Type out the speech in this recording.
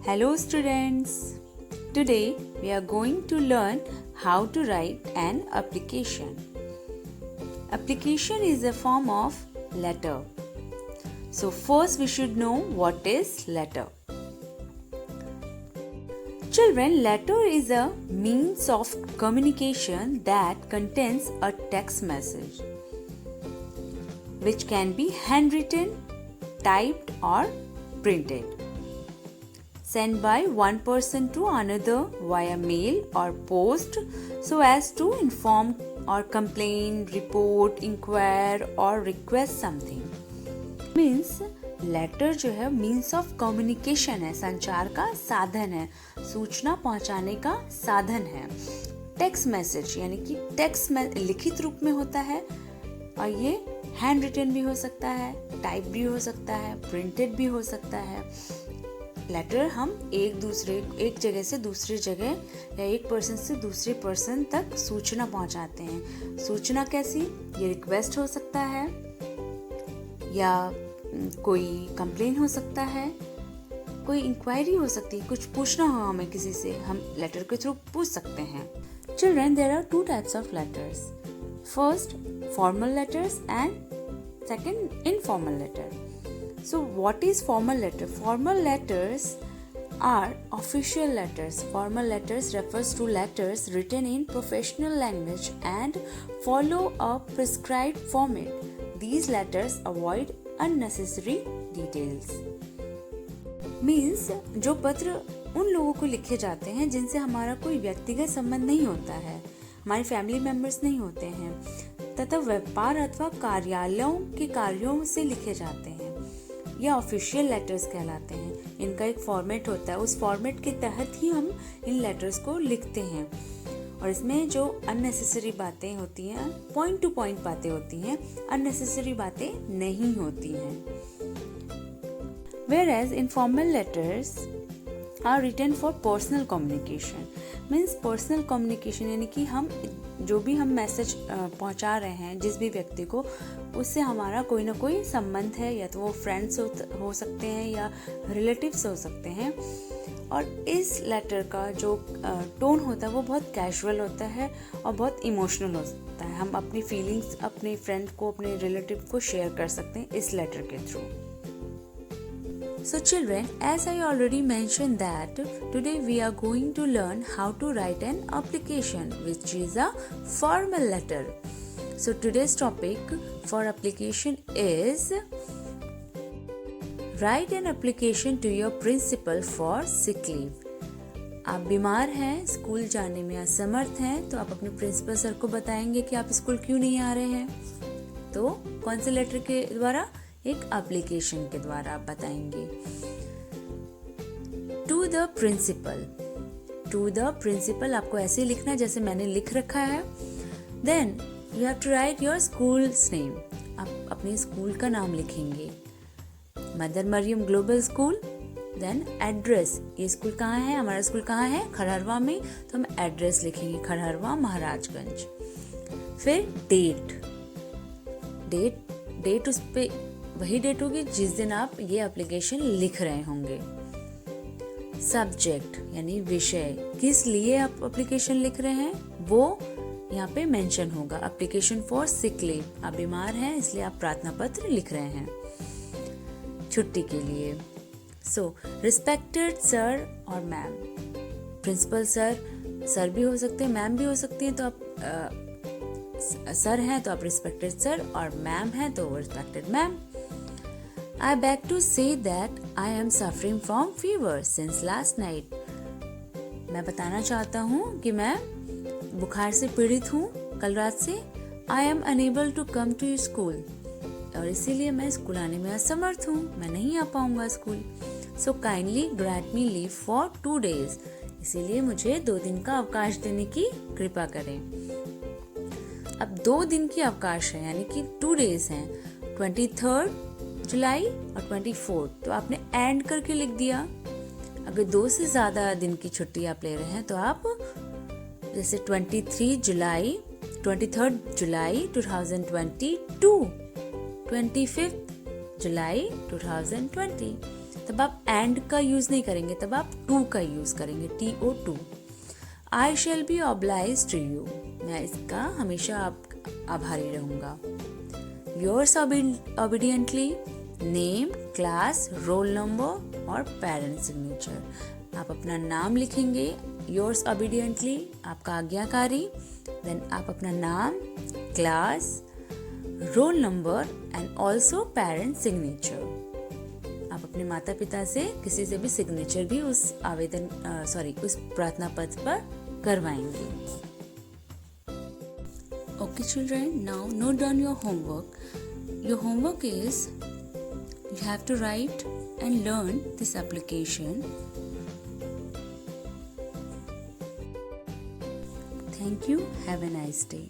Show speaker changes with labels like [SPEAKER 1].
[SPEAKER 1] Hello students. Today we are going to learn how to write an application. Application is a form of letter. So first we should know what is letter. Children, letter is a means of communication that contains a text message which can be handwritten, typed or printed. Sent by one person to another via mail or post so as to inform or complain, report, inquire or request something. Means letter जो है means of communication है, संचार का साधन है, सूचना पहुंचाने का साधन है. टेक्स्ट मैसेज यानी कि टेक्स्ट में लिखित रूप में होता है और ये हैंड रिटन भी हो सकता है, टाइप भी हो सकता है, प्रिंटेड भी हो सकता है. लेटर हम एक जगह से दूसरी जगह या एक पर्सन से दूसरे पर्सन तक सूचना पहुंचाते हैं. सूचना कैसी? ये रिक्वेस्ट हो सकता है या कोई कंप्लेन हो सकता है, कोई इंक्वायरी हो सकती है, कुछ पूछना हो हमें किसी से, हम लेटर के थ्रू पूछ सकते हैं. Children, there are 2 types of letters. First formal letters and second informal letter. So what is formal letter? Formal letters are official letters. Formal letters refers to letters written in professional language and follow a prescribed format. These letters avoid unnecessary details. Means जो पत्र उन लोगों को लिखे जाते हैं जिनसे हमारा कोई व्यक्तिगत संबंध नहीं होता है, हमारे फैमिली मेंबर्स नहीं होते हैं तथा व्यापार अथवा कार्यालयों के कार्यों से लिखे जाते हैं, या ऑफिशियल लेटर्स कहलाते हैं. इनका एक फॉर्मेट होता है, उस फॉर्मेट के तहत ही हम इन लेटर्स को लिखते हैं और इसमें जो अननेसेसरी बातें होती हैं, पॉइंट टू पॉइंट बातें होती हैं, अननेसेसरी बातें नहीं होती हैं. Whereas informal letters are written for personal communication. Means personal communication यानी कि हम जो भी हम मैसेज पहुंचा रहे हैं जिस भी व्यक्ति को, उससे हमारा कोई ना कोई संबंध है, या तो वो फ्रेंड्स हो सकते हैं या रिलेटिव्स हो सकते हैं. और इस लेटर का जो टोन होता है वो बहुत कैजुअल होता है और बहुत इमोशनल होता है. हम अपनी फीलिंग्स अपने फ्रेंड को, अपने रिलेटिव को शेयर कर सकते हैं इस लेटर के through. So children, as I already mentioned that today we are going to learn how to write an application which is a formal letter. So today's topic for application is write an application to your principal for sick leave. आप बीमार हैं, school जाने में असमर्थ हैं, तो आप अपने प्रिंसिपल सर को बताएंगे कि आप स्कूल क्यों नहीं आ रहे हैं. तो कौन से लेटर के द्वारा? एक एप्लीकेशन के द्वारा आप बताएंगे. To the principal. To the principal आपको ऐसे लिखना जैसे मैंने लिख रखा है. Then you have to write your school's name. आप अपने स्कूल का नाम लिखेंगे, mother Mariam global school. Then address, ये स्कूल कहाँ है, हमारा स्कूल कहाँ है, खरहरवा में, तो हम एड्रेस लिखेंगे खरहरवा महाराजगंज. फिर डेट उस पे वही डेट होगी जिस दिन आप ये एप्लीकेशन लिख रहे होंगे. सब्जेक्ट यानी विषय, किस लिए आप एप्लीकेशन लिख रहे हैं वो यहाँ पे मेंशन होगा. एप्लीकेशन फॉर सिक लीव, आप बीमार हैं इसलिए आप प्रार्थना पत्र लिख रहे हैं छुट्टी के लिए. सो रिस्पेक्टेड सर और मैम. प्रिंसिपल सर भी हो सकते हैं, मैम भी हो सकती हैं. तो आप सर हैं तो आप रिस्पेक्टेड सर, और मैम हैं तो respected ma'am. I beg to say that I am suffering from fever since last night. मैं बताना चाहता हूँ कि मैं बुखार से पीड़ित हूँ कल रात से. I am unable to come to school. और इसीलिए मैं स्कूल आने में असमर्थ हूँ, मैं नहीं आ पाऊंगा school. So kindly grant me leave for 2 days. इसीलिए मुझे 2 दिन का अवकाश देने की कृपा करें. अब 2 दिन की अवकाश है यानी कि 2 days हैं, 23 जुलाई और 24. तो आपने एंड करके लिख दिया. अगर 2 से ज़्यादा दिन की छुट्टी आप ले रहे हैं तो आप जैसे 23 जुलाई 2022, 25 जुलाई 2020. तब आप एंड का यूज़ नहीं करेंगे, तब आप टू का यूज़ करेंगे, TO2। I shall be oblige to you, मैं इसका हमेशा आप आभारी रहूँगा। Yours obediently, name, class, roll number और पेरेंट सिग्नेचर। आप अपना नाम लिखेंगे, योर्स ओबीडियंटली आपका आज्ञाकारी, देन आप अपना नाम, class, roll number and also parent signature. आप अपने माता पिता से किसी से भी सिग्नेचर भी उस उस प्रार्थना पत्र पर करवाएंगे। Okay children, now note down your homework. Your homework is you have to write and learn this application. Thank you. Have a nice day.